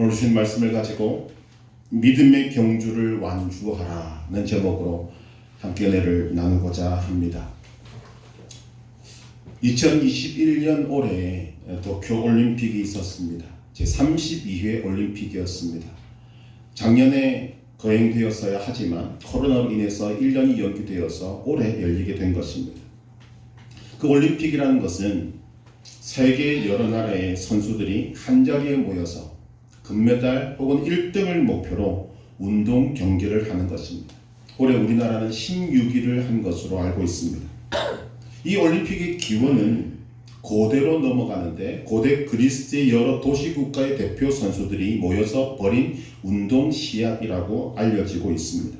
오늘 주신 말씀을 가지고 믿음의 경주를 완주하라는 제목으로 함께 은혜를 나누고자 합니다. 2021년 올해 도쿄올림픽이 있었습니다. 제32회 올림픽이었습니다. 작년에 거행되었어야 하지만 코로나로 인해서 1년이 연기되어서 올해 열리게 된 것입니다. 그 올림픽이라는 것은 세계 여러 나라의 선수들이 한자리에 모여서 금메달 혹은 1등을 목표로 운동 경기를 하는 것입니다. 올해 우리나라는 16위를 한 것으로 알고 있습니다. 이 올림픽의 기원은 고대로 넘어가는데 고대 그리스의 여러 도시국가의 대표 선수들이 모여서 벌인 운동 시합이라고 알려지고 있습니다.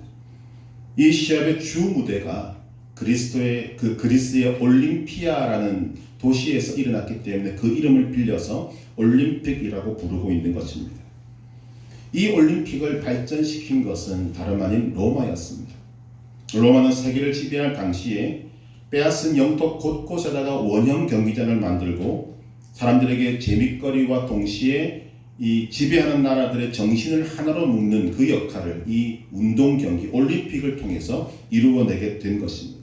이 시합의 주 무대가 그리스의 올림피아라는 도시에서 일어났기 때문에 그 이름을 빌려서 올림픽이라고 부르고 있는 것입니다. 이 올림픽을 발전시킨 것은 다름 아닌 로마였습니다. 로마는 세계를 지배할 당시에 빼앗은 영토 곳곳에다가 원형 경기장을 만들고 사람들에게 재밌거리와 동시에 이 지배하는 나라들의 정신을 하나로 묶는 그 역할을 이 운동 경기 올림픽을 통해서 이루어내게 된 것입니다.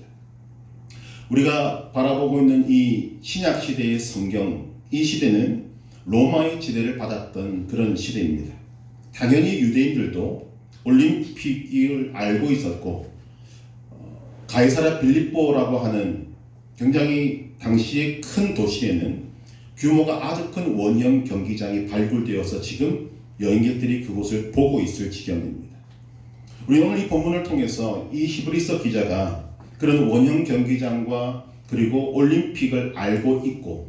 우리가 바라보고 있는 이 신약 시대의 성경, 이 시대는 로마의 지배를 받았던 그런 시대입니다. 당연히 유대인들도 올림픽을 알고 있었고 가이사랴 빌립보라고 하는 굉장히 당시의 큰 도시에는 규모가 아주 큰 원형 경기장이 발굴되어서 지금 여행객들이 그곳을 보고 있을 지경입니다. 우리 오늘 이 본문을 통해서 이 히브리서 기자가 그런 원형 경기장과 그리고 올림픽을 알고 있고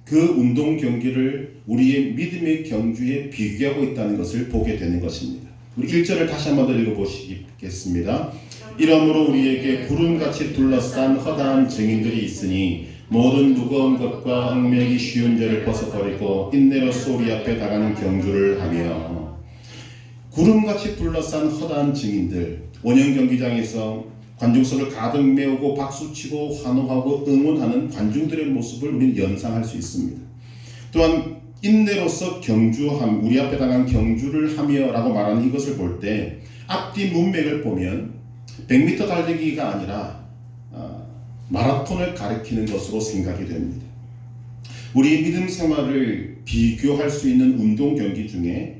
그 운동 경기를 우리의 믿음의 경주에 비교하고 있다는 것을 보게 되는 것입니다. 우리 1절을 다시 한번 더 읽어보시겠습니다. 이러므로 우리에게 구름같이 둘러싼 허다한 증인들이 있으니 모든 무거운 것과 얽매이기 쉬운 죄를 벗어버리고 인내로써 우리 앞에 나가는 경주를 하며. 구름같이 둘러싼 허다한 증인들, 원형 경기장에서 관중석을 가득 메우고 박수치고 환호하고 응원하는 관중들의 모습을 우리는 연상할 수 있습니다. 또한 인내로서 경주함, 우리 앞에 나간 경주를 하며 라고 말하는 이것을 볼 때 앞뒤 문맥을 보면 100m 달리기가 아니라 마라톤을 가리키는 것으로 생각이 됩니다. 우리의 믿음 생활을 비교할 수 있는 운동 경기 중에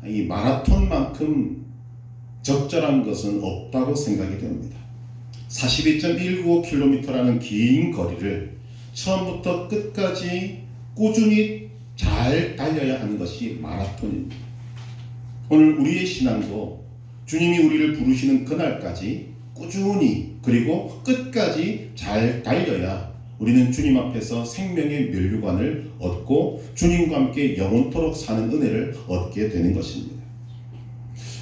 이 마라톤만큼 적절한 것은 없다고 생각이 됩니다. 42.195km라는 긴 거리를 처음부터 끝까지 꾸준히 잘 달려야 하는 것이 마라톤입니다. 오늘 우리의 신앙도 주님이 우리를 부르시는 그날까지 꾸준히 그리고 끝까지 잘 달려야 우리는 주님 앞에서 생명의 면류관을 얻고 주님과 함께 영원토록 사는 은혜를 얻게 되는 것입니다.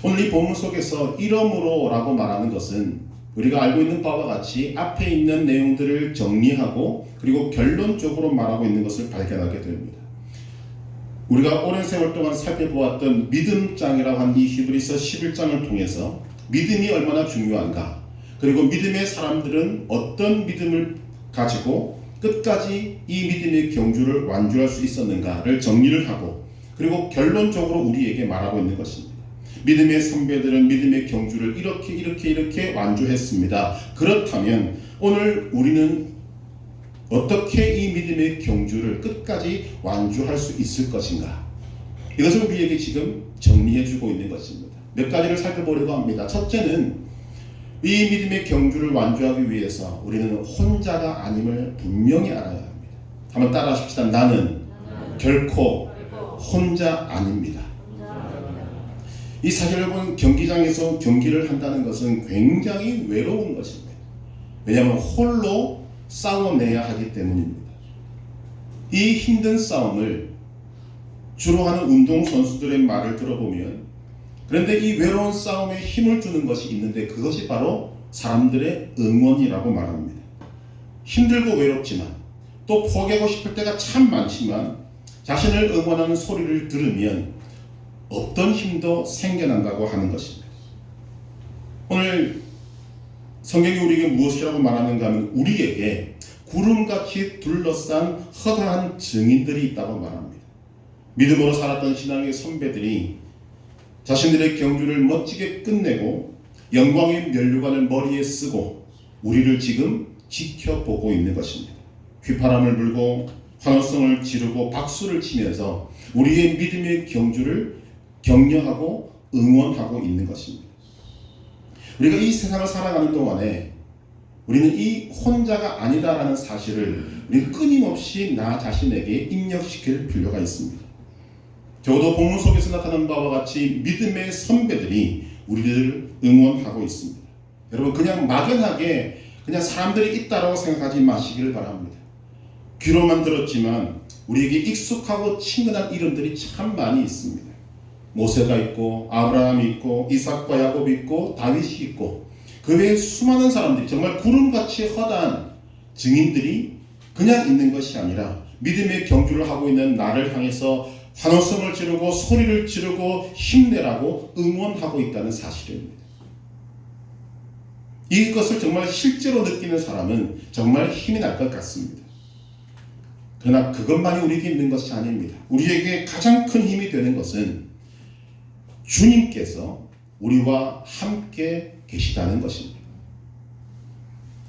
오늘 이 본문 속에서 이러므로 라고 말하는 것은 우리가 알고 있는 바와 같이 앞에 있는 내용들을 정리하고 그리고 결론적으로 말하고 있는 것을 발견하게 됩니다. 우리가 오랜 세월 동안 살펴보았던 믿음장이라고 하는 이 히브리서 11장을 통해서 믿음이 얼마나 중요한가, 그리고 믿음의 사람들은 어떤 믿음을 가지고 끝까지 이 믿음의 경주를 완주할 수 있었는가를 정리를 하고 그리고 결론적으로 우리에게 말하고 있는 것입니다. 믿음의 선배들은 믿음의 경주를 이렇게 완주했습니다. 그렇다면 오늘 우리는 어떻게 이 믿음의 경주를 끝까지 완주할 수 있을 것인가? 이것을 우리에게 지금 정리해주고 있는 것입니다. 몇 가지를 살펴보려고 합니다. 첫째는 이 믿음의 경주를 완주하기 위해서 우리는 혼자가 아님을 분명히 알아야 합니다. 한번 따라하십시다. 나는 결코 혼자 아닙니다. 이 사실 여러분, 경기장에서 경기를 한다는 것은 굉장히 외로운 것입니다. 왜냐하면 홀로 싸워내야 하기 때문입니다. 이 힘든 싸움을 주로 하는 운동선수들의 말을 들어보면, 그런데 이 외로운 싸움에 힘을 주는 것이 있는데 그것이 바로 사람들의 응원이라고 말합니다. 힘들고 외롭지만 또 포기하고 싶을 때가 참 많지만 자신을 응원하는 소리를 들으면 어떤 힘도 생겨난다고 하는 것입니다. 오늘 성경이 우리에게 무엇이라고 말하는가 하면 우리에게 구름같이 둘러싼 허다한 증인들이 있다고 말합니다. 믿음으로 살았던 신앙의 선배들이 자신들의 경주를 멋지게 끝내고 영광의 면류관을 머리에 쓰고 우리를 지금 지켜보고 있는 것입니다. 휘파람을 불고 환호성을 지르고 박수를 치면서 우리의 믿음의 경주를 격려하고 응원하고 있는 것입니다. 우리가 이 세상을 살아가는 동안에 우리는 이 혼자가 아니다라는 사실을 우리 끊임없이 나 자신에게 입력시킬 필요가 있습니다. 적어도 본문 속에서 나타난 바와 같이 믿음의 선배들이 우리를 응원하고 있습니다. 여러분, 그냥 막연하게 그냥 사람들이 있다라고 생각하지 마시길 바랍니다. 귀로만 들었지만 우리에게 익숙하고 친근한 이름들이 참 많이 있습니다. 모세가 있고 아브라함이 있고 이삭과 야곱이 있고 다윗이 있고 그 외에 수많은 사람들이 정말 구름같이 허다한 증인들이 그냥 있는 것이 아니라 믿음의 경주를 하고 있는 나를 향해서 환호성을 지르고 소리를 지르고 힘내라고 응원하고 있다는 사실입니다. 이것을 정말 실제로 느끼는 사람은 정말 힘이 날 것 같습니다. 그러나 그것만이 우리에게 있는 것이 아닙니다. 우리에게 가장 큰 힘이 되는 것은 주님께서 우리와 함께 계시다는 것입니다.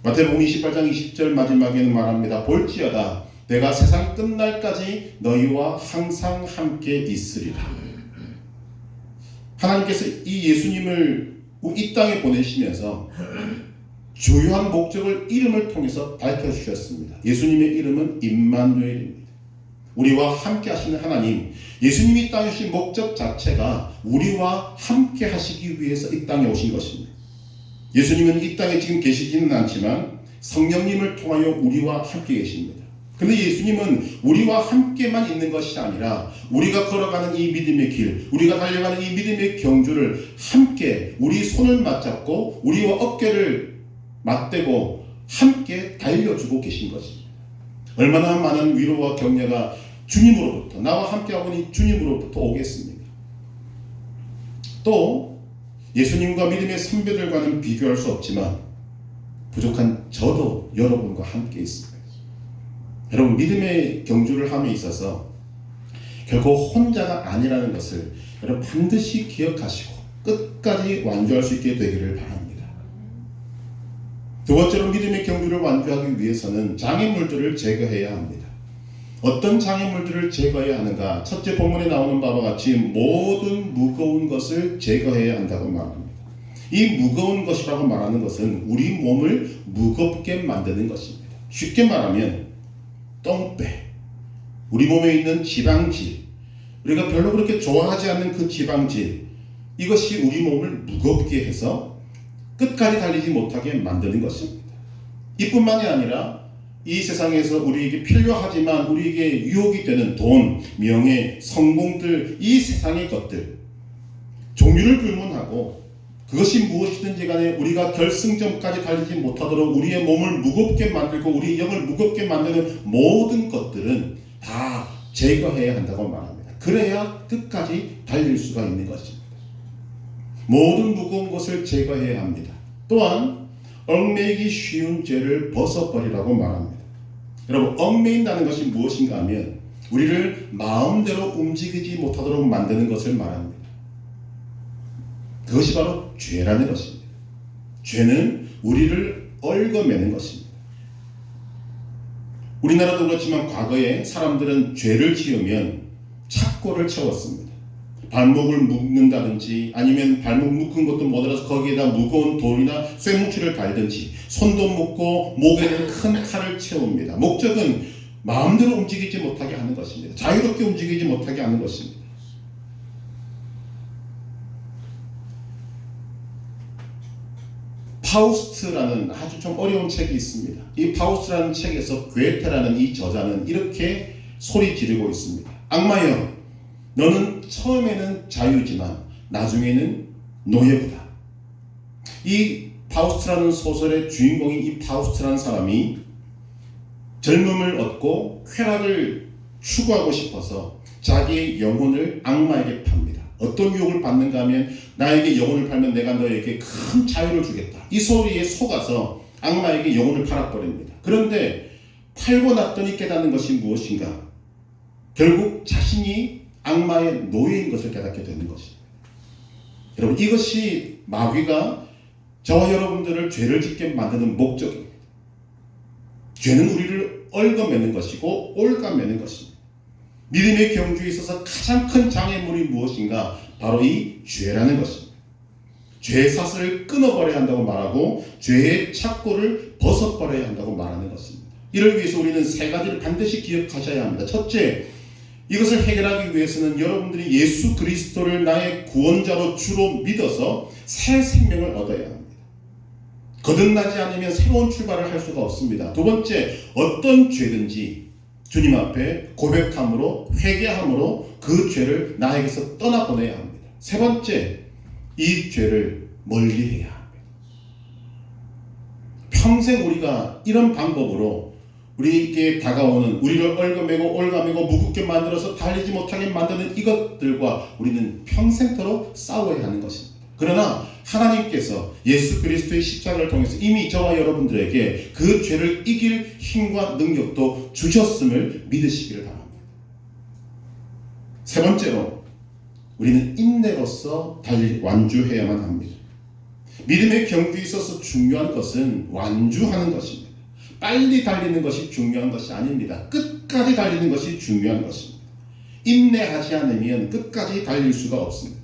마태복음 28장 20절 마지막에는 말합니다. 볼지어다 내가 세상 끝날까지 너희와 항상 함께 있으리라. 하나님께서 이 예수님을 이 땅에 보내시면서 주요한 목적을 이름을 통해서 밝혀주셨습니다. 예수님의 이름은 임마누엘입니다. 우리와 함께 하시는 하나님, 예수님이 이 땅에 오신 목적 자체가 우리와 함께 하시기 위해서 이 땅에 오신 것입니다. 예수님은 이 땅에 지금 계시지는 않지만 성령님을 통하여 우리와 함께 계십니다. 그런데 예수님은 우리와 함께만 있는 것이 아니라 우리가 걸어가는 이 믿음의 길, 우리가 달려가는 이 믿음의 경주를 함께 우리 손을 맞잡고 우리와 어깨를 맞대고 함께 달려주고 계신 것입니다. 얼마나 많은 위로와 격려가 주님으로부터, 나와 함께하고 있는 주님으로부터 오겠습니까? 또 예수님과 믿음의 선배들과는 비교할 수 없지만 부족한 저도 여러분과 함께 있습니다. 여러분, 믿음의 경주를 함에 있어서 결코 혼자가 아니라는 것을 여러분 반드시 기억하시고 끝까지 완주할 수 있게 되기를 바랍니다. 두 번째로 믿음의 경주를 완주하기 위해서는 장애물들을 제거해야 합니다. 어떤 장애물들을 제거해야 하는가? 첫째 본문에 나오는 바와 같이 모든 무거운 것을 제거해야 한다고 말합니다. 이 무거운 것이라고 말하는 것은 우리 몸을 무겁게 만드는 것입니다. 쉽게 말하면 똥배, 우리 몸에 있는 지방질, 우리가 별로 그렇게 좋아하지 않는 그 지방질, 이것이 우리 몸을 무겁게 해서 끝까지 달리지 못하게 만드는 것입니다. 이뿐만이 아니라 이 세상에서 우리에게 필요하지만 우리에게 유혹이 되는 돈, 명예, 성공들, 이 세상의 것들, 종류를 불문하고 그것이 무엇이든지 간에 우리가 결승점까지 달리지 못하도록 우리의 몸을 무겁게 만들고 우리의 영을 무겁게 만드는 모든 것들은 다 제거해야 한다고 말합니다. 그래야 끝까지 달릴 수가 있는 것입니다. 모든 무거운 것을 제거해야 합니다. 또한 얽매이기 쉬운 죄를 벗어버리라고 말합니다. 여러분, 얽매인다는 것이 무엇인가 하면 우리를 마음대로 움직이지 못하도록 만드는 것을 말합니다. 그것이 바로 죄라는 것입니다. 죄는 우리를 얽어매는 것입니다. 우리나라도 그렇지만 과거에 사람들은 죄를 지으면 착고를 채웠습니다. 발목을 묶는다든지 아니면 발목 묶은 것도 못 알아서 거기에다 무거운 돌이나 쇠뭉치를 달든지 손도 묶고 목에는 큰 칼을 채웁니다. 목적은 마음대로 움직이지 못하게 하는 것입니다. 자유롭게 움직이지 못하게 하는 것입니다. 파우스트라는 아주 좀 어려운 책이 있습니다. 이 파우스트라는 책에서 괴테라는 이 저자는 이렇게 소리 지르고 있습니다. 악마여, 너는 처음에는 자유지만 나중에는 노예구다. 이 파우스트라는 소설의 주인공인 이 파우스트라는 사람이 젊음을 얻고 쾌락을 추구하고 싶어서 자기의 영혼을 악마에게 팝니다. 어떤 유혹을 받는가 하면 나에게 영혼을 팔면 내가 너에게 큰 자유를 주겠다. 이 소리에 속아서 악마에게 영혼을 팔아버립니다. 그런데 팔고 났더니 깨닫는 것이 무엇인가? 결국 자신이 악마의 노예인 것을 깨닫게 되는 것입니다. 여러분, 이것이 마귀가 저와 여러분들을 죄를 짓게 만드는 목적입니다. 죄는 우리를 얽어매는 것이고 올가매는 것입니다. 믿음의 경주에 있어서 가장 큰 장애물이 무엇인가? 바로 이 죄라는 것입니다. 죄의 사슬을 끊어버려야 한다고 말하고 죄의 착고를 벗어버려야 한다고 말하는 것입니다. 이를 위해서 우리는 세 가지를 반드시 기억하셔야 합니다. 첫째, 이것을 해결하기 위해서는 여러분들이 예수 그리스도를 나의 구원자로 주로 믿어서 새 생명을 얻어야 합니다. 거듭나지 않으면 새로운 출발을 할 수가 없습니다. 두 번째, 어떤 죄든지 주님 앞에 고백함으로, 회개함으로 그 죄를 나에게서 떠나보내야 합니다. 세 번째, 이 죄를 멀리해야 합니다. 평생 우리가 이런 방법으로 우리에게 다가오는, 우리를 얽어매고 올가매고 무겁게 만들어서 달리지 못하게 만드는 이것들과 우리는 평생토록 싸워야 하는 것입니다. 그러나 하나님께서 예수 그리스도의 십자가를 통해서 이미 저와 여러분들에게 그 죄를 이길 힘과 능력도 주셨음을 믿으시기를 바랍니다. 세 번째로, 우리는 인내로서 완주해야만 합니다. 믿음의 경주에 있어서 중요한 것은 완주하는 것입니다. 빨리 달리는 것이 중요한 것이 아닙니다. 끝까지 달리는 것이 중요한 것입니다. 인내하지 않으면 끝까지 달릴 수가 없습니다.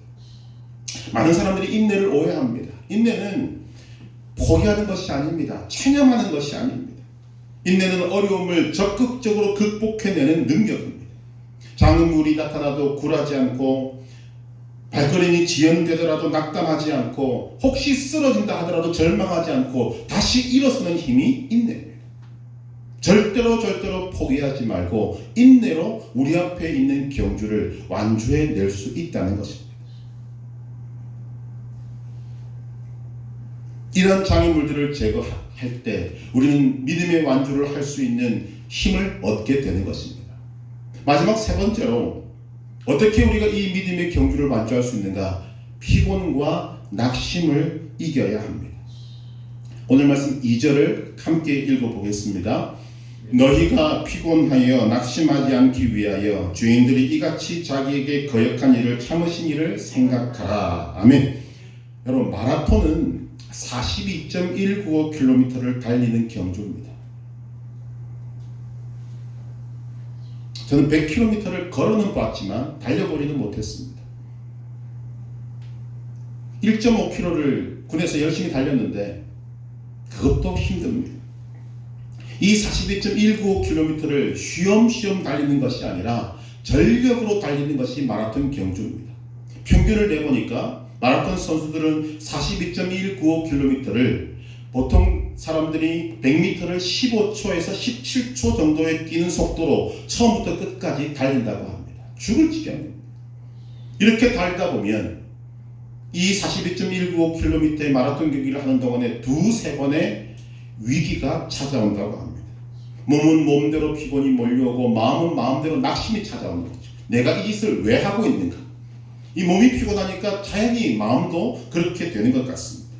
많은 사람들이 인내를 오해합니다. 인내는 포기하는 것이 아닙니다. 체념하는 것이 아닙니다. 인내는 어려움을 적극적으로 극복해내는 능력입니다. 장애물이 나타나도 굴하지 않고, 발걸음이 지연되더라도 낙담하지 않고, 혹시 쓰러진다 하더라도 절망하지 않고 다시 일어서는 힘이 인내입니다. 절대로 포기하지 말고 인내로 우리 앞에 있는 경주를 완주해낼 수 있다는 것입니다. 이런 장애물들을 제거할 때 우리는 믿음의 완주를 할 수 있는 힘을 얻게 되는 것입니다. 마지막 세 번째로, 어떻게 우리가 이 믿음의 경주를 완주할 수 있는가? 피곤과 낙심을 이겨야 합니다. 오늘 말씀 2절을 함께 읽어보겠습니다. 너희가 피곤하여 낙심하지 않기 위하여 죄인들이 이같이 자기에게 거역한 일을 참으신 일을 생각하라. 아멘. 여러분, 마라톤은 42.195km를 달리는 경주입니다. 저는 100km를 걸어는 봤지만 달려보지는 못했습니다. 1.5km를 군에서 열심히 달렸는데 그것도 힘듭니다. 이 42.195km를 쉬엄쉬엄 달리는 것이 아니라 전력으로 달리는 것이 마라톤 경주입니다. 평균을 내보니까 마라톤 선수들은 42.195km를 보통 사람들이 100m를 15초에서 17초 정도에 뛰는 속도로 처음부터 끝까지 달린다고 합니다. 죽을 지경입니다. 이렇게 달리다 보면 이 42.195km의 마라톤 경기를 하는 동안에 두세 번의 위기가 찾아온다고 합니다. 몸은 몸대로 피곤이 몰려오고 마음은 마음대로 낙심이 찾아오는 거죠. 내가 이 짓을 왜 하고 있는가? 이 몸이 피곤하니까 자연히 마음도 그렇게 되는 것 같습니다.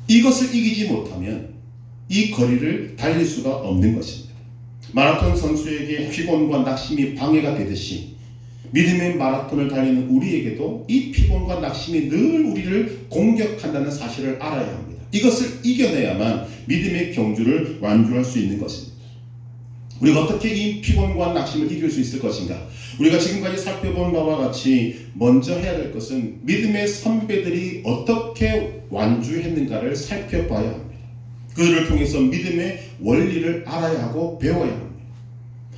이것을 이기지 못하면 이 거리를 달릴 수가 없는 것입니다. 마라톤 선수에게 피곤과 낙심이 방해가 되듯이 믿음의 마라톤을 달리는 우리에게도 이 피곤과 낙심이 늘 우리를 공격한다는 사실을 알아야 합니다. 이것을 이겨내야만 믿음의 경주를 완주할 수 있는 것입니다. 우리가 어떻게 이 피곤과 낙심을 이길 수 있을 것인가? 우리가 지금까지 살펴본 바와 같이 먼저 해야 될 것은 믿음의 선배들이 어떻게 완주했는가를 살펴봐야 합니다. 그들을 통해서 믿음의 원리를 알아야 하고 배워야 합니다.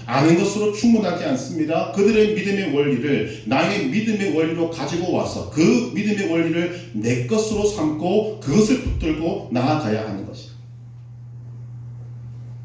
아는 것으로 충분하지 않습니다. 그들의 믿음의 원리를 나의 믿음의 원리로 가지고 와서 그 믿음의 원리를 내 것으로 삼고 그것을 붙들고 나아가야 하는 것입니다.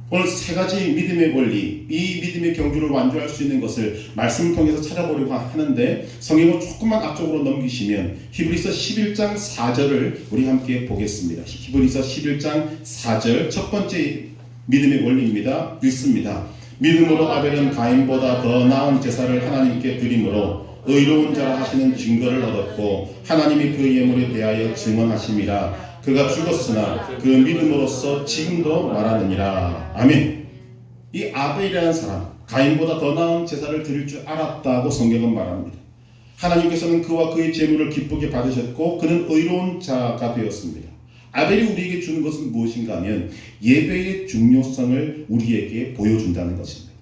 오늘 세 가지 믿음의 원리, 이 믿음의 경주를 완주할 수 있는 것을 말씀을 통해서 찾아보려고 하는데, 성경을 조금만 앞쪽으로 넘기시면 히브리서 11장 4절을 우리 함께 보겠습니다. 히브리서 11장 4절 첫 번째 믿음의 원리입니다. 읽습니다. 믿음으로 아벨은 가인보다 더 나은 제사를 하나님께 드림으로 의로운 자라 하시는 증거를 얻었고 하나님이 그 예물에 대하여 증언하심이라. 그가 죽었으나 그 믿음으로써 지금도 말하느니라. 아멘. 이 아벨이라는 사람, 가인보다 더 나은 제사를 드릴 줄 알았다고 성경은 말합니다. 하나님께서는 그와 그의 제물을 기쁘게 받으셨고 그는 의로운 자가 되었습니다. 아벨이 우리에게 주는 것은 무엇인가 하면 예배의 중요성을 우리에게 보여준다는 것입니다.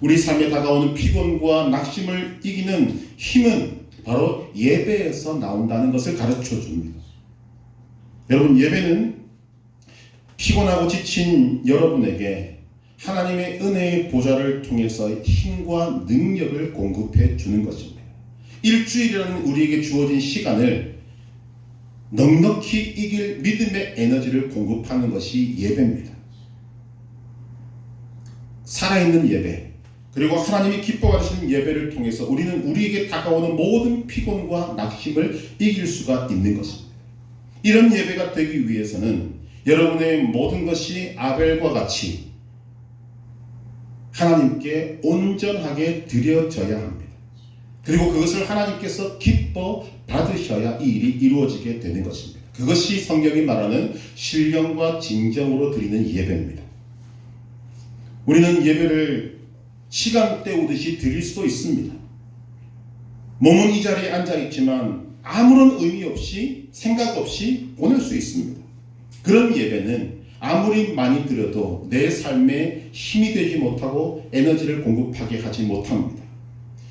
우리 삶에 다가오는 피곤과 낙심을 이기는 힘은 바로 예배에서 나온다는 것을 가르쳐 줍니다. 여러분, 예배는 피곤하고 지친 여러분에게 하나님의 은혜의 보좌를 통해서 힘과 능력을 공급해 주는 것입니다. 일주일이라는 우리에게 주어진 시간을 넉넉히 이길 믿음의 에너지를 공급하는 것이 예배입니다. 살아있는 예배, 그리고 하나님이 기뻐하시는 예배를 통해서 우리는 우리에게 다가오는 모든 피곤과 낙심을 이길 수가 있는 것입니다. 이런 예배가 되기 위해서는 여러분의 모든 것이 아벨과 같이 하나님께 온전하게 드려져야 합니다. 그리고 그것을 하나님께서 기뻐 받으셔야 이 일이 이루어지게 되는 것입니다. 그것이 성경이 말하는 신령과 진정으로 드리는 예배입니다. 우리는 예배를 시간 때우듯이 드릴 수도 있습니다. 몸은 이 자리에 앉아 있지만 아무런 의미 없이 생각 없이 보낼 수 있습니다. 그런 예배는 아무리 많이 드려도 내 삶에 힘이 되지 못하고 에너지를 공급하게 하지 못합니다.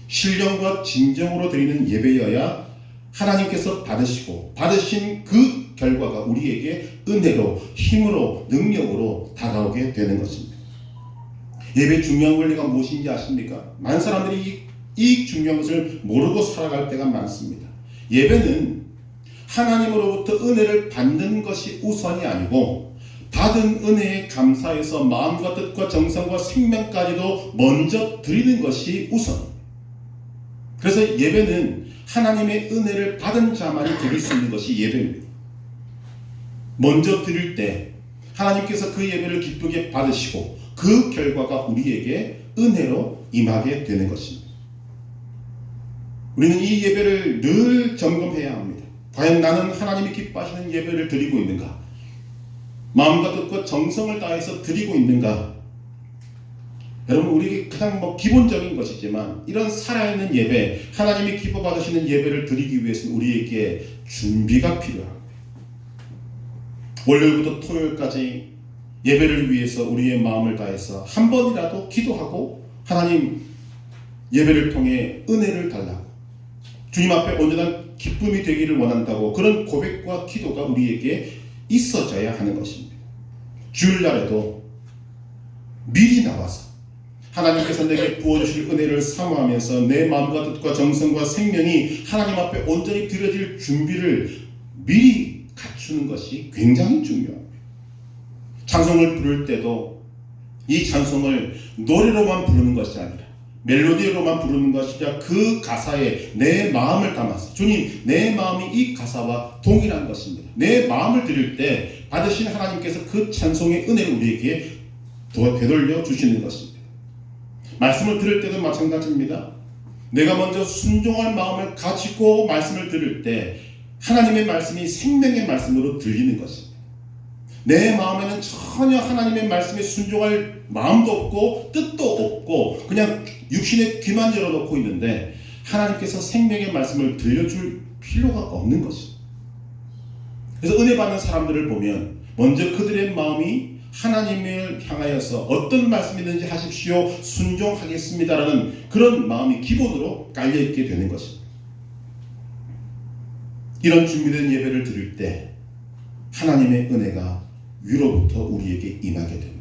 신령과 진정으로 드리는 예배여야 하나님께서 받으시고 받으신 그 결과가 우리에게 은혜로, 힘으로, 능력으로 다가오게 되는 것입니다. 예배의 중요한 원리가 무엇인지 아십니까? 많은 사람들이 이 중요한 것을 모르고 살아갈 때가 많습니다. 예배는 하나님으로부터 은혜를 받는 것이 우선이 아니고 받은 은혜에 감사해서 마음과 뜻과 정성과 생명까지도 먼저 드리는 것이 우선입니다. 그래서 예배는 하나님의 은혜를 받은 자만이 드릴 수 있는 것이 예배입니다. 먼저 드릴 때 하나님께서 그 예배를 기쁘게 받으시고 그 결과가 우리에게 은혜로 임하게 되는 것입니다. 우리는 이 예배를 늘 점검해야 합니다. 과연 나는 하나님이 기뻐하시는 예배를 드리고 있는가? 마음과 뜻과 정성을 다해서 드리고 있는가? 여러분, 우리에게 가장 기본적인 것이지만 이런 살아있는 예배, 하나님이 기뻐 받으시는 예배를 드리기 위해서는 우리에게 준비가 필요합니다. 월요일부터 토요일까지 예배를 위해서 우리의 마음을 다해서 한 번이라도 기도하고 하나님 예배를 통해 은혜를 달라고 주님 앞에 온전한 기쁨이 되기를 원한다고 그런 고백과 기도가 우리에게 있어져야 하는 것입니다. 주일날에도 미리 나와서 하나님께서 내게 부어주실 은혜를 사모하면서 내 마음과 뜻과 정성과 생명이 하나님 앞에 온전히 드려질 준비를 미리 갖추는 것이 굉장히 중요합니다. 찬송을 부를 때도 이 찬송을 노래로만 부르는 것이 아니라 멜로디로만 부르는 것이 아니라 그 가사에 내 마음을 담아서 주님, 내 마음이 이 가사와 동일한 것입니다. 내 마음을 드릴 때 받으신 하나님께서 그 찬송의 은혜를 우리에게 되돌려 주시는 것입니다. 말씀을 들을 때도 마찬가지입니다. 내가 먼저 순종할 마음을 가지고 말씀을 들을 때 하나님의 말씀이 생명의 말씀으로 들리는 것입니다. 내 마음에는 전혀 하나님의 말씀에 순종할 마음도 없고 뜻도 없고 그냥 육신의 귀만 열어놓고 있는데 하나님께서 생명의 말씀을 들려줄 필요가 없는 것입니다. 그래서 은혜 받는 사람들을 보면 먼저 그들의 마음이 하나님을 향하여서 어떤 말씀이든지 하십시오, 순종하겠습니다라는 그런 마음이 기본으로 깔려있게 되는 것입니다. 이런 준비된 예배를 드릴 때 하나님의 은혜가 위로부터 우리에게 임하게 됩니다.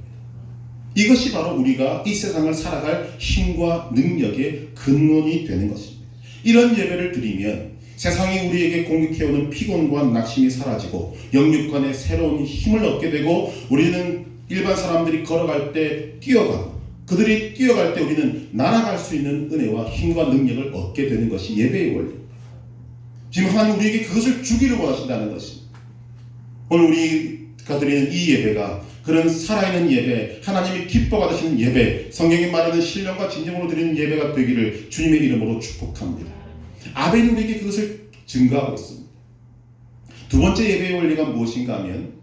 이것이 바로 우리가 이 세상을 살아갈 힘과 능력의 근원이 되는 것입니다. 이런 예배를 드리면 세상이 우리에게 공격해오는 피곤과 낙심이 사라지고 영육간의 새로운 힘을 얻게 되고 우리는 일반 사람들이 걸어갈 때 뛰어가고 그들이 뛰어갈 때 우리는 날아갈 수 있는 은혜와 힘과 능력을 얻게 되는 것이 예배의 원리입니다. 지금 하나님 우리에게 그것을 주기를 원하신다는 것입니다. 오늘 우리가 드리는 이 예배가 그런 살아있는 예배, 하나님이 기뻐 받으시는 예배, 성경이 말하는 신령과 진정으로 드리는 예배가 되기를 주님의 이름으로 축복합니다. 아벨이 우리에게 그것을 증거하고 있습니다. 두 번째 예배의 원리가 무엇인가 하면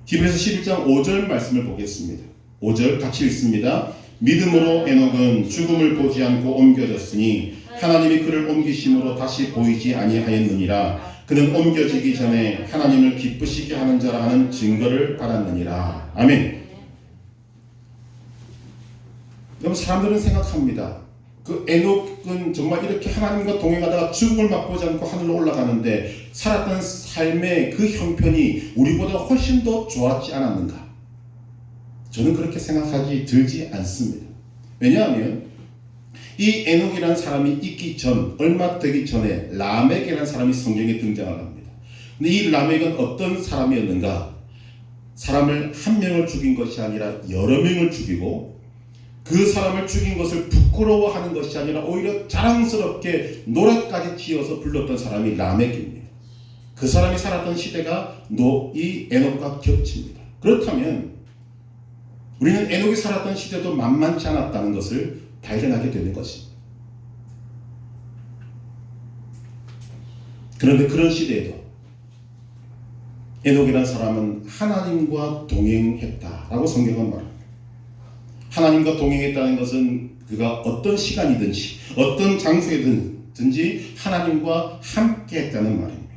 히브리서 11장 5절 말씀을 보겠습니다. 5절 같이 읽습니다. 믿음으로 에녹은 죽음을 보지 않고 옮겨졌으니 하나님이 그를 옮기심으로 다시 보이지 아니하였느니라. 그는 옮겨지기 전에 하나님을 기쁘시게 하는 자라 하는 증거를 받았느니라. 아멘. 그럼 사람들은 생각합니다. 그 에녹은 정말 이렇게 하나님과 동행하다가 죽음을 맛보지 않고 하늘로 올라가는데 살았던 삶의 그 형편이 우리보다 훨씬 더 좋았지 않았는가? 저는 그렇게 생각하지 들지 않습니다. 왜냐하면 이 에녹이라는 사람이 있기 전, 얼마 되기 전에 라멕이라는 사람이 성경에 등장을 합니다. 근데 이 라멕은 어떤 사람이었는가? 사람을 한 명을 죽인 것이 아니라 여러 명을 죽이고 그 사람을 죽인 것을 부끄러워하는 것이 아니라 오히려 자랑스럽게 노래까지 지어서 불렀던 사람이 라멕입니다. 그 사람이 살았던 시대가 이 에녹과 겹칩니다. 그렇다면 우리는 에녹이 살았던 시대도 만만치 않았다는 것을 발견하게 되는 것입니다. 그런데 그런 시대에도 에녹이라는 사람은 하나님과 동행했다라고 성경은 말합니다. 하나님과 동행했다는 것은 그가 어떤 시간이든지 어떤 장소에든지 하나님과 함께 했다는 말입니다.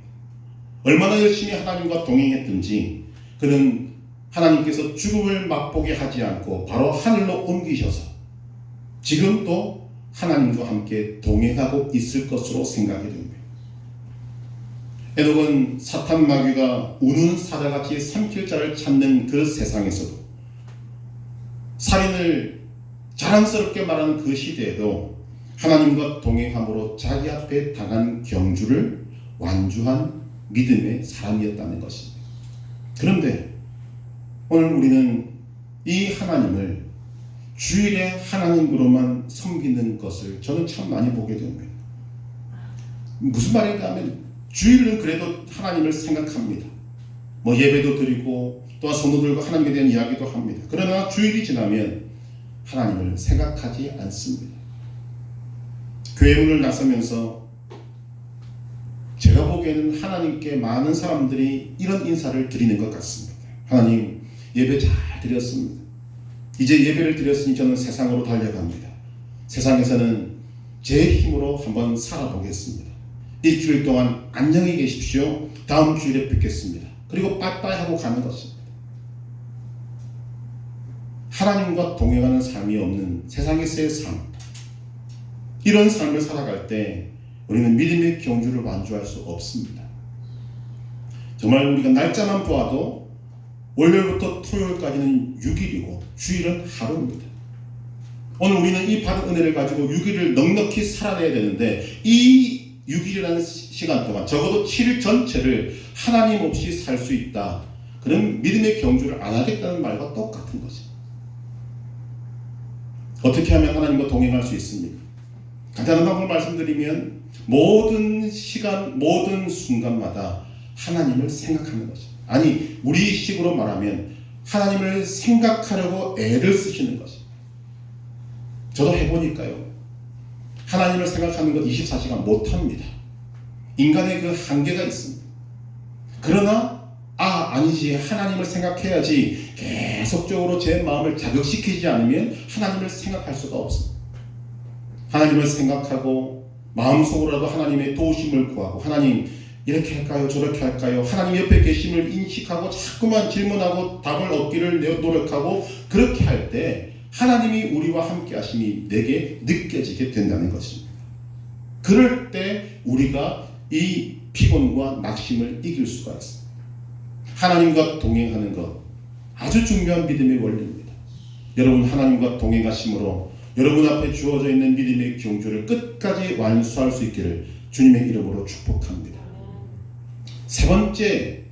얼마나 열심히 하나님과 동행했든지 그는 하나님께서 죽음을 맛보게 하지 않고 바로 하늘로 옮기셔서 지금도 하나님과 함께 동행하고 있을 것으로 생각이 됩니다. 에녹은 사탄 마귀가 우는 사자같이 삼킬 자를 찾는 그 세상에서도 살인을 자랑스럽게 말하는 그 시대에도 하나님과 동행함으로 자기 앞에 당한 경주를 완주한 믿음의 사람이었다는 것입니다. 그런데 오늘 우리는 이 하나님을 주일에 하나님으로만 섬기는 것을 저는 참 많이 보게 됩니다. 무슨 말인가 하면 주일은 그래도 하나님을 생각합니다. 예배도 드리고 또한 성도들과 하나님에 대한 이야기도 합니다. 그러나 주일이 지나면 하나님을 생각하지 않습니다. 교회 문을 나서면서 제가 보기에는 하나님께 많은 사람들이 이런 인사를 드리는 것 같습니다. 하나님, 예배 잘 드렸습니다. 이제 예배를 드렸으니 저는 세상으로 달려갑니다. 세상에서는 제 힘으로 한번 살아보겠습니다. 일주일 동안 안녕히 계십시오. 다음 주일에 뵙겠습니다. 그리고 빠빠이 하고 가는 것입니다. 하나님과 동행하는 삶이 없는 세상에서의 삶, 이런 삶을 살아갈 때 우리는 믿음의 경주를 완주할 수 없습니다. 정말 우리가 날짜만 보아도 월요일부터 토요일까지는 6일이고 주일은 하루입니다. 오늘 우리는 이 받은 은혜를 가지고 6일을 넉넉히 살아내야 되는데 이 6일이라는 시간 동안 적어도 7일 전체를 하나님 없이 살 수 있다. 그런 믿음의 경주를 안 하겠다는 말과 똑같은 것입니다. 어떻게 하면 하나님과 동행할 수 있습니까? 간단한 방법을 말씀드리면 모든 시간, 모든 순간마다 하나님을 생각하는 것입니다. 아니, 우리식으로 말하면 하나님을 생각하려고 애를 쓰시는 것입니다. 저도 해보니까요, 하나님을 생각하는 것 24시간 못합니다. 인간의 그 한계가 있습니다. 그러나 아니지, 하나님을 생각해야지 계속적으로 제 마음을 자극시키지 않으면 하나님을 생각할 수가 없습니다. 하나님을 생각하고 마음속으로라도 하나님의 도우심을 구하고 하나님 이렇게 할까요? 저렇게 할까요? 하나님 옆에 계심을 인식하고 자꾸만 질문하고 답을 얻기를 노력하고 그렇게 할 때 하나님이 우리와 함께 하심이 내게 느껴지게 된다는 것입니다. 그럴 때 우리가 이 피곤과 낙심을 이길 수가 있습니다. 하나님과 동행하는 것 아주 중요한 믿음의 원리입니다. 여러분, 하나님과 동행하심으로 여러분 앞에 주어져 있는 믿음의 경주를 끝까지 완수할 수 있기를 주님의 이름으로 축복합니다. 세 번째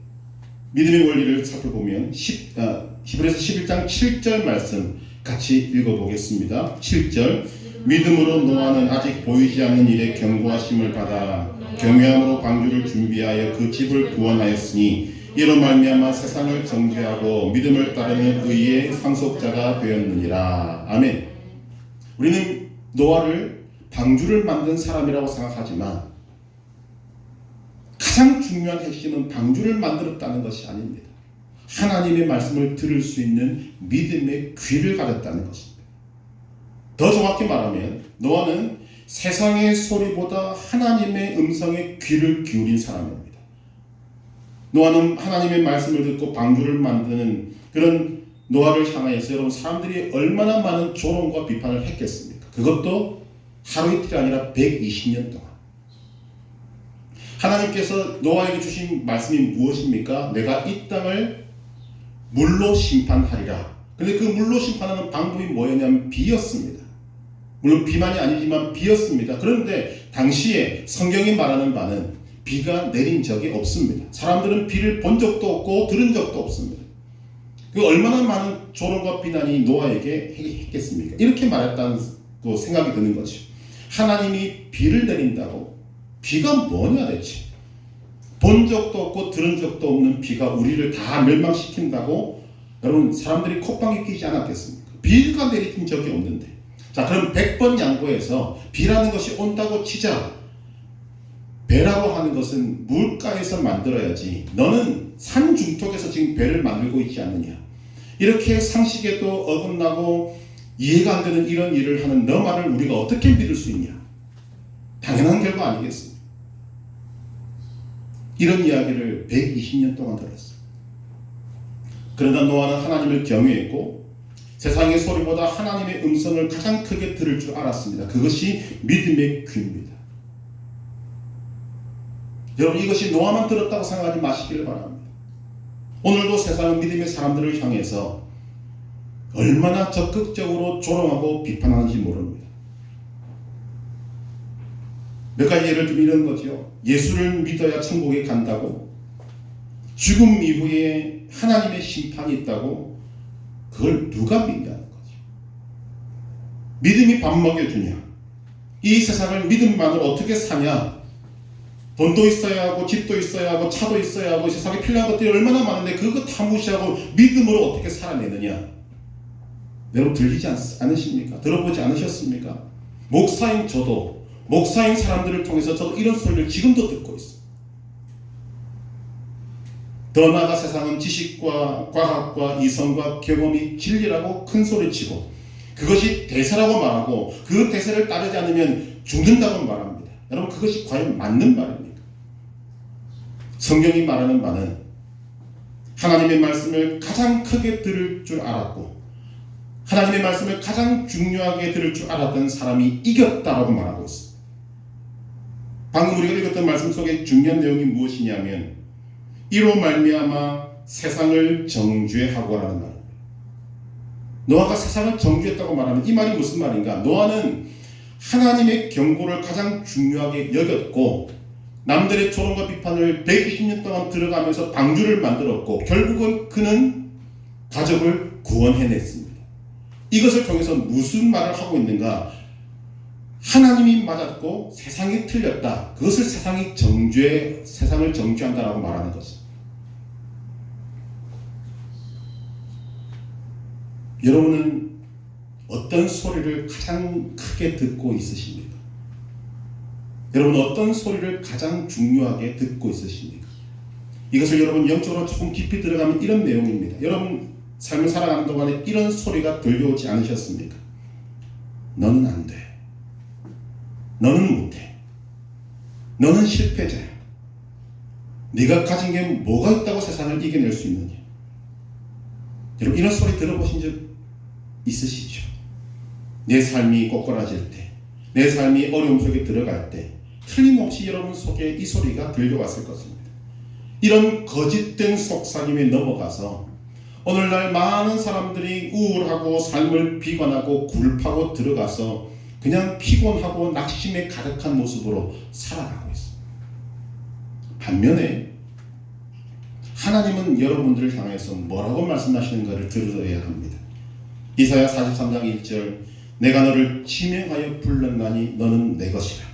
믿음의 원리를 살펴보면 히브리서 11장 7절 말씀 같이 읽어보겠습니다. 7절, 믿음으로 노아는 아직 보이지 않는 일에 경고하심을 받아 경외함으로 방주를 준비하여 그 집을 구원하였으니 이로 말미암아 세상을 정죄하고 믿음을 따르는 의의 상속자가 되었느니라. 아멘. 우리는 노아를 방주를 만든 사람이라고 생각하지만 가장 중요한 핵심은 방주를 만들었다는 것이 아닙니다. 하나님의 말씀을 들을 수 있는 믿음의 귀를 가졌다는 것입니다. 더 정확히 말하면 노아는 세상의 소리보다 하나님의 음성에 귀를 기울인 사람입니다. 노아는 하나님의 말씀을 듣고 방주를 만드는 그런 노아를 향하여서 여러분 사람들이 얼마나 많은 조롱과 비판을 했겠습니까? 그것도 하루 이틀이 아니라 120년 동안. 하나님께서 노아에게 주신 말씀이 무엇입니까? 내가 이 땅을 물로 심판하리라. 근데 그 물로 심판하는 방법이 뭐였냐면 비였습니다. 물론 비만이 아니지만 비였습니다. 그런데 당시에 성경이 말하는 바는 비가 내린 적이 없습니다. 사람들은 비를 본 적도 없고 들은 적도 없습니다. 그 얼마나 많은 조롱과 비난이 노아에게 했겠습니까? 이렇게 말했다는 생각이 드는 거죠. 하나님이 비를 내린다고? 비가 뭐냐 대체? 본 적도 없고 들은 적도 없는 비가 우리를 다 멸망시킨다고? 여러분 사람들이 콧방에 끼지 않았겠습니까? 비가 내린 적이 없는데. 자, 그럼 100번 양보해서 비라는 것이 온다고 치자. 배라고 하는 것은 물가에서 만들어야지. 너는 산 중턱에서 지금 배를 만들고 있지 않느냐. 이렇게 상식에도 어긋나고 이해가 안 되는 이런 일을 하는 너 말을 우리가 어떻게 믿을 수 있냐. 당연한 결과 아니겠습니까? 이런 이야기를 120년 동안 들었어요. 그러나 노아는 하나님을 경외했고 세상의 소리보다 하나님의 음성을 가장 크게 들을 줄 알았습니다. 그것이 믿음의 귀입니다. 여러분 이것이 노아만 들었다고 생각하지 마시기를 바랍니다. 오늘도 세상은 믿음의 사람들을 향해서 얼마나 적극적으로 조롱하고 비판하는지 모릅니다. 몇 가지 예를 들면 이런 거죠. 예수를 믿어야 천국에 간다고, 죽음 이후에 하나님의 심판이 있다고, 그걸 누가 믿냐는 거죠. 믿음이 밥 먹여주냐? 이 세상을 믿음만으로 어떻게 사냐? 돈도 있어야 하고 집도 있어야 하고 차도 있어야 하고 세상에 필요한 것들이 얼마나 많은데 그거 다 무시하고 믿음으로 어떻게 살아내느냐? 여러분 들리지 않으십니까? 들어보지 않으셨습니까? 목사인 저도, 목사인 사람들을 통해서 저도 이런 소리를 지금도 듣고 있어요. 더 나아가 세상은 지식과 과학과 이성과 경험이 진리라고 큰 소리치고 그것이 대세라고 말하고 그 대세를 따르지 않으면 죽는다고 말합니다. 여러분 그것이 과연 맞는 말입니까? 성경이 말하는 바는 하나님의 말씀을 가장 크게 들을 줄 알았고 하나님의 말씀을 가장 중요하게 들을 줄 알았던 사람이 이겼다라고 말하고 있습니다. 방금 우리가 읽었던 말씀 속에 중요한 내용이 무엇이냐면 이로 말미암아 세상을 정죄하고라는 말입니다. 노아가 세상을 정죄했다고 말하면 이 말이 무슨 말인가? 노아는 하나님의 경고를 가장 중요하게 여겼고 남들의 조롱과 비판을 120년 동안 들어가면서 방주를 만들었고 결국은 그는 가족을 구원해냈습니다. 이것을 통해서 무슨 말을 하고 있는가? 하나님이 맞았고 세상이 틀렸다. 그것을 세상을 정죄한다라고 말하는 것입니다. 여러분은 어떤 소리를 가장 크게 듣고 있으십니까? 여러분 어떤 소리를 가장 중요하게 듣고 있으십니까? 이것을 여러분 영적으로 조금 깊이 들어가면 이런 내용입니다. 여러분 삶을 살아가는 동안에 이런 소리가 들려오지 않으셨습니까? 너는 안 돼. 너는 못해. 너는 실패자야. 네가 가진 게 뭐가 있다고 세상을 이겨낼 수 있느냐? 여러분 이런 소리 들어보신 적 있으시죠? 내 삶이 꼬꾸라질 때, 내 삶이 어려움 속에 들어갈 때 틀림없이 여러분 속에 이 소리가 들려왔을 것입니다. 이런 거짓된 속삭임에 넘어가서 오늘날 많은 사람들이 우울하고 삶을 비관하고 굴파고 들어가서 그냥 피곤하고 낙심에 가득한 모습으로 살아가고 있습니다. 반면에 하나님은 여러분들을 향해서 뭐라고 말씀하시는가를 들어야 합니다. 이사야 43장 1절 내가 너를 지명하여 불렀나니 너는 내 것이라.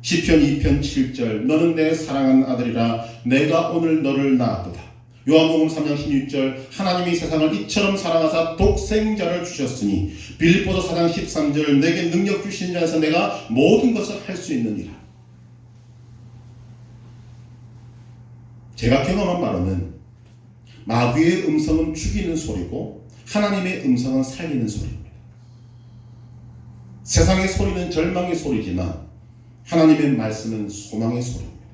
시편 2편 7절 너는 내 사랑하는 아들이라 내가 오늘 너를 낳았도다. 요한복음 3장 16절 하나님이 세상을 이처럼 사랑하사 독생자를 주셨으니 빌립보서 4장 13절 내게 능력 주신 자에서 내가 모든 것을 할 수 있느니라. 제가 경험한 바로는 마귀의 음성은 죽이는 소리고 하나님의 음성은 살리는 소리입니다. 세상의 소리는 절망의 소리지만 하나님의 말씀은 소망의 소리입니다.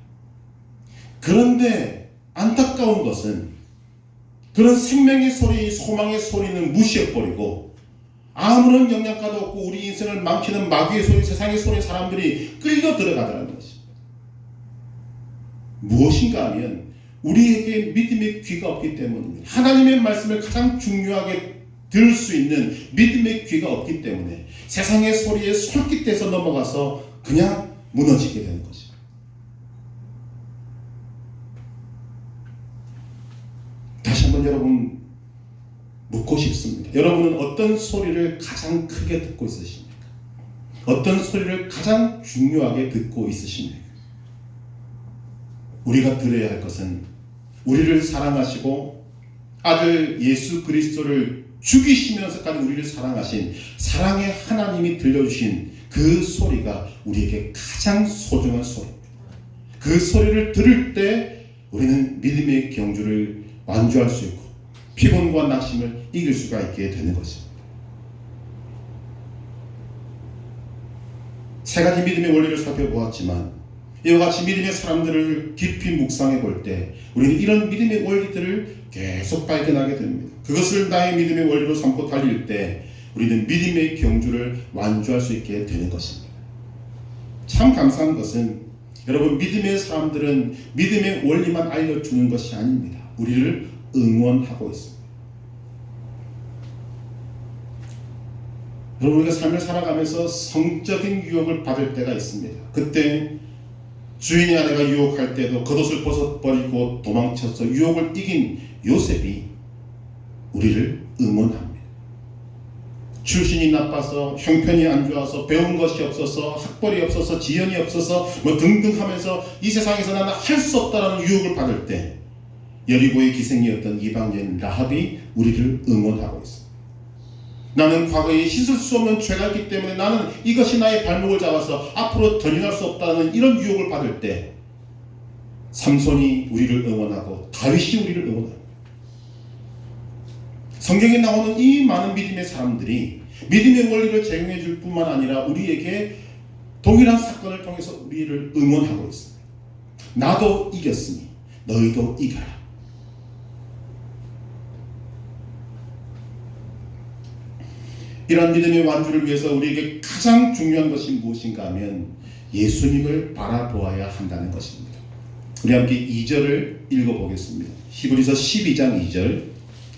그런데 안타까운 것은 그런 생명의 소리, 소망의 소리는 무시해버리고 아무런 영향가도 없고 우리 인생을 망치는 마귀의 소리, 세상의 소리 사람들이 끌려 들어가더라는 것입니다. 무엇인가 하면 우리에게 믿음의 귀가 없기 때문입니다. 하나님의 말씀을 가장 중요하게 들을 수 있는 믿음의 귀가 없기 때문에 세상의 소리에 솔깃해서 넘어가서 그냥 무너지게 되는 것입니다. 다시 한번 여러분 묻고 싶습니다. 여러분은 어떤 소리를 가장 크게 듣고 있으십니까? 어떤 소리를 가장 중요하게 듣고 있으십니까? 우리가 들어야 할 것은 우리를 사랑하시고 아들 예수 그리스도를 죽이시면서까지 우리를 사랑하신 사랑의 하나님이 들려주신 그 소리가 우리에게 가장 소중한 소리입니다. 그 소리를 들을 때 우리는 믿음의 경주를 완주할 수 있고 피곤과 낙심을 이길 수가 있게 되는 것입니다. 세 가지 믿음의 원리를 살펴보았지만 이와 같이 믿음의 사람들을 깊이 묵상해 볼 때 우리는 이런 믿음의 원리들을 계속 발견하게 됩니다. 그것을 나의 믿음의 원리로 삼고 달릴 때 우리는 믿음의 경주를 완주할 수 있게 되는 것입니다. 참 감사한 것은 여러분 믿음의 사람들은 믿음의 원리만 알려주는 것이 아닙니다. 우리를 응원하고 있습니다. 여러분 우리가 삶을 살아가면서 성적인 유혹을 받을 때가 있습니다. 그때 주인의 아내가 유혹할 때도 겉옷을 벗어버리고 도망쳐서 유혹을 이긴 요셉이 우리를 응원합니다. 출신이 나빠서 형편이 안 좋아서 배운 것이 없어서 학벌이 없어서 지연이 없어서 등등 하면서 이 세상에서 나는 할 수 없다라는 유혹을 받을 때 여리고의 기생이었던 이방 여인 라합이 우리를 응원하고 있습니다. 나는 과거에 씻을 수 없는 죄가 있기 때문에 나는 이것이 나의 발목을 잡아서 앞으로 더 일어날 수 없다는 이런 유혹을 받을 때 삼손이 우리를 응원하고 다윗이 우리를 응원합니다. 성경에 나오는 이 많은 믿음의 사람들이 믿음의 원리를 제공해 줄 뿐만 아니라 우리에게 동일한 사건을 통해서 우리를 응원하고 있습니다. 나도 이겼으니 너희도 이겨라. 이런 믿음의 완주를 위해서 우리에게 가장 중요한 것이 무엇인가 하면 예수님을 바라보아야 한다는 것입니다. 우리 함께 2절을 읽어보겠습니다. 히브리서 12장 2절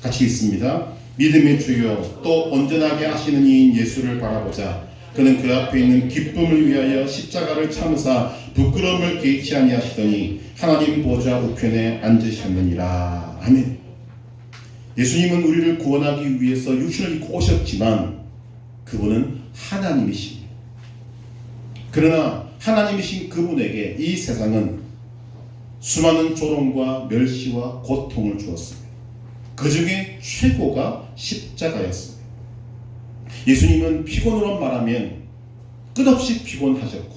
같이 읽습니다. 믿음의 주요 또 온전하게 하시는 이인 예수를 바라보자. 그는 그 앞에 있는 기쁨을 위하여 십자가를 참으사 부끄러움을 개의치 아니하시더니 하나님 보좌 우편에 앉으셨느니라. 아멘. 예수님은 우리를 구원하기 위해서 육신을 입고 오셨지만 그분은 하나님이십니다. 그러나 하나님이신 그분에게 이 세상은 수많은 조롱과 멸시와 고통을 주었습니다. 그 중에 최고가 십자가였습니다. 예수님은 피곤으로 말하면 끝없이 피곤하셨고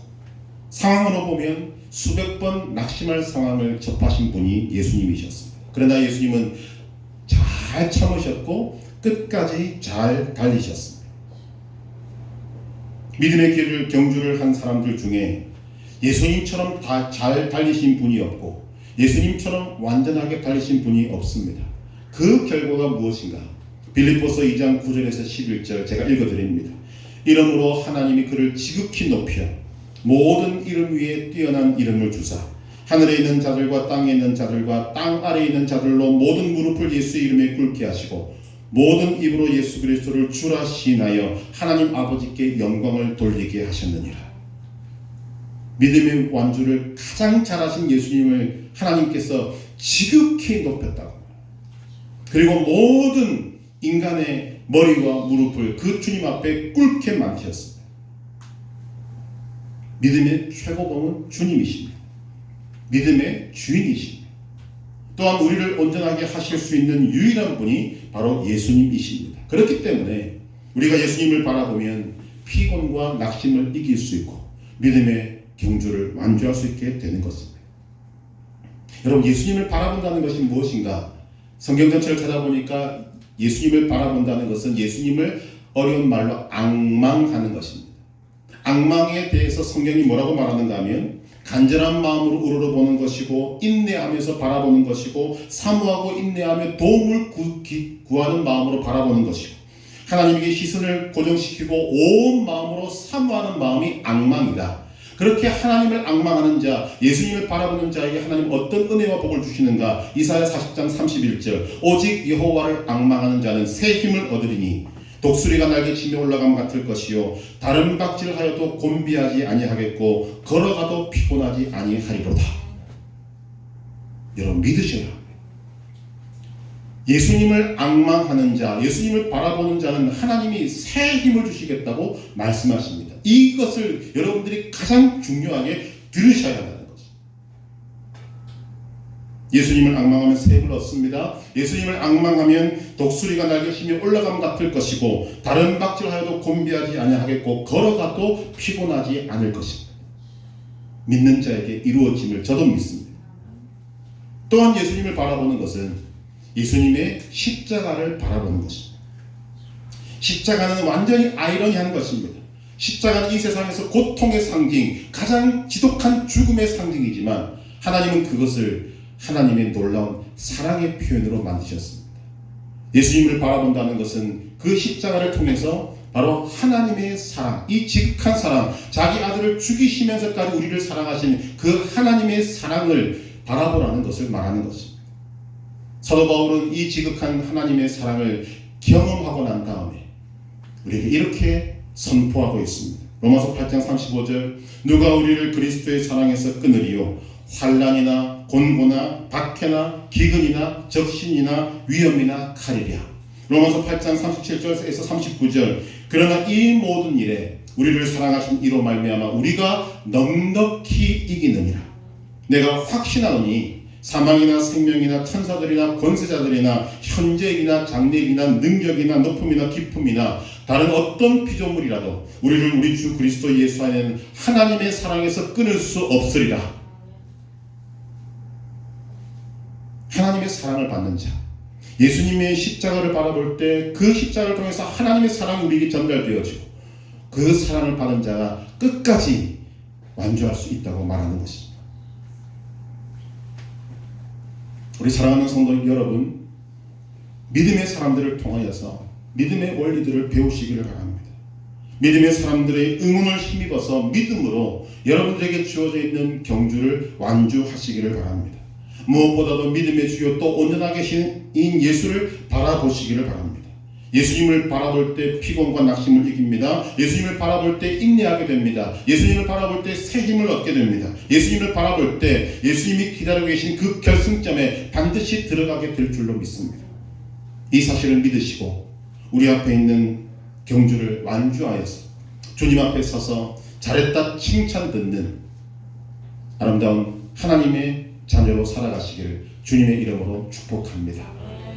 상황으로 보면 수백 번 낙심할 상황을 접하신 분이 예수님이셨습니다. 그러나 예수님은 잘 참으셨고 끝까지 잘 달리셨습니다. 믿음의 길을 경주를 한 사람들 중에 예수님처럼 다 잘 달리신 분이 없고 예수님처럼 완전하게 달리신 분이 없습니다. 그 결과가 무엇인가? 빌립보서 2장 9절에서 11절 제가 읽어드립니다. 이러므로 하나님이 그를 지극히 높여 모든 이름 위에 뛰어난 이름을 주사 하늘에 있는 자들과 땅에 있는 자들과 땅 아래에 있는 자들로 모든 무릎을 예수의 이름에 꿇게 하시고 모든 입으로 예수 그리스도를 주라 시인하여 하나님 아버지께 영광을 돌리게 하셨느니라. 믿음의 완주를 가장 잘하신 예수님을 하나님께서 지극히 높였다고. 그리고 모든 인간의 머리와 무릎을 그 주님 앞에 꿇게 만드셨습니다. 믿음의 최고봉은 주님이십니다. 믿음의 주인이십니다. 또한 우리를 온전하게 하실 수 있는 유일한 분이 바로 예수님이십니다. 그렇기 때문에 우리가 예수님을 바라보면 피곤과 낙심을 이길 수 있고 믿음의 경주를 완주할 수 있게 되는 것입니다. 여러분 예수님을 바라본다는 것이 무엇인가? 성경 전체를 찾아보니까 예수님을 바라본다는 것은 예수님을 어려운 말로 앙망하는 것입니다. 악망에 대해서 성경이 뭐라고 말하는가 하면 간절한 마음으로 우러러보는 것이고 인내하면서 바라보는 것이고 사모하고 인내하며 도움을 구하는 마음으로 바라보는 것이고 하나님에게 시선을 고정시키고 온 마음으로 사모하는 마음이 악망이다. 그렇게 하나님을 앙망하는 자, 예수님을 바라보는 자에게 하나님 어떤 은혜와 복을 주시는가? 이사야 40장 31절 오직 여호와를 앙망하는 자는 새 힘을 얻으리니 독수리가 날개치며 올라감 같을 것이요 다른 박질하여도 곤비하지 아니하겠고 걸어가도 피곤하지 아니하리로다. 여러분 믿으셔야 합니다. 예수님을 앙망하는 자, 예수님을 바라보는 자는 하나님이 새 힘을 주시겠다고 말씀하십니다. 이것을 여러분들이 가장 중요하게 들으셔야 한다는 것입니다. 예수님을 앙망하면 새 힘을 얻습니다. 예수님을 앙망하면 독수리가 날개치며 올라감 같을 것이고 다른 박질하여도 곤비하지 아니하겠고 걸어가도 피곤하지 않을 것입니다. 믿는 자에게 이루어짐을 저도 믿습니다. 또한 예수님을 바라보는 것은 예수님의 십자가를 바라보는 것입니다. 십자가는 완전히 아이러니한 것입니다. 십자가는 이 세상에서 고통의 상징, 가장 지독한 죽음의 상징이지만 하나님은 그것을 하나님의 놀라운 사랑의 표현으로 만드셨습니다. 예수님을 바라본다는 것은 그 십자가를 통해서 바로 하나님의 사랑, 이 지극한 사랑, 자기 아들을 죽이시면서까지 우리를 사랑하신 그 하나님의 사랑을 바라보라는 것을 말하는 것입니다. 사도 바울은 이 지극한 하나님의 사랑을 경험하고 난 다음에 우리에게 이렇게 선포하고 있습니다. 로마서 8장 35절 누가 우리를 그리스도의 사랑에서 끊으리요 환난이나 곤고나 박해나 기근이나 적신이나 위험이나 칼이랴. 로마서 8장 37절에서 39절 그러나 이 모든 일에 우리를 사랑하신 이로 말미암아 우리가 넉넉히 이기느니라. 내가 확신하노니 사망이나 생명이나 천사들이나 권세자들이나 현재이나 장래이나 능력이나 높음이나 깊음이나 다른 어떤 피조물이라도 우리를 우리 주 그리스도 예수 안에는 하나님의 사랑에서 끊을 수 없으리라. 하나님의 사랑을 받는 자, 예수님의 십자가를 바라볼 때 그 십자가를 통해서 하나님의 사랑이 우리에게 전달되어지고 그 사랑을 받은 자가 끝까지 완주할 수 있다고 말하는 것입니다. 우리 사랑하는 성도 여러분, 믿음의 사람들을 통하여서 믿음의 원리들을 배우시기를 바랍니다. 믿음의 사람들의 응원을 힘입어서 믿음으로 여러분들에게 주어져 있는 경주를 완주하시기를 바랍니다. 무엇보다도 믿음의 주요 또 온전하게 계신 예수를 바라보시기를 바랍니다. 예수님을 바라볼 때 피곤과 낙심을 이깁니다. 예수님을 바라볼 때 인내하게 됩니다. 예수님을 바라볼 때 새 힘을 얻게 됩니다. 예수님을 바라볼 때 예수님이 기다리고 계신 그 결승점에 반드시 들어가게 될 줄로 믿습니다. 이 사실을 믿으시고 우리 앞에 있는 경주를 완주하여서 주님 앞에 서서 잘했다 칭찬 듣는 아름다운 하나님의 자녀로 살아가시기를 주님의 이름으로 축복합니다.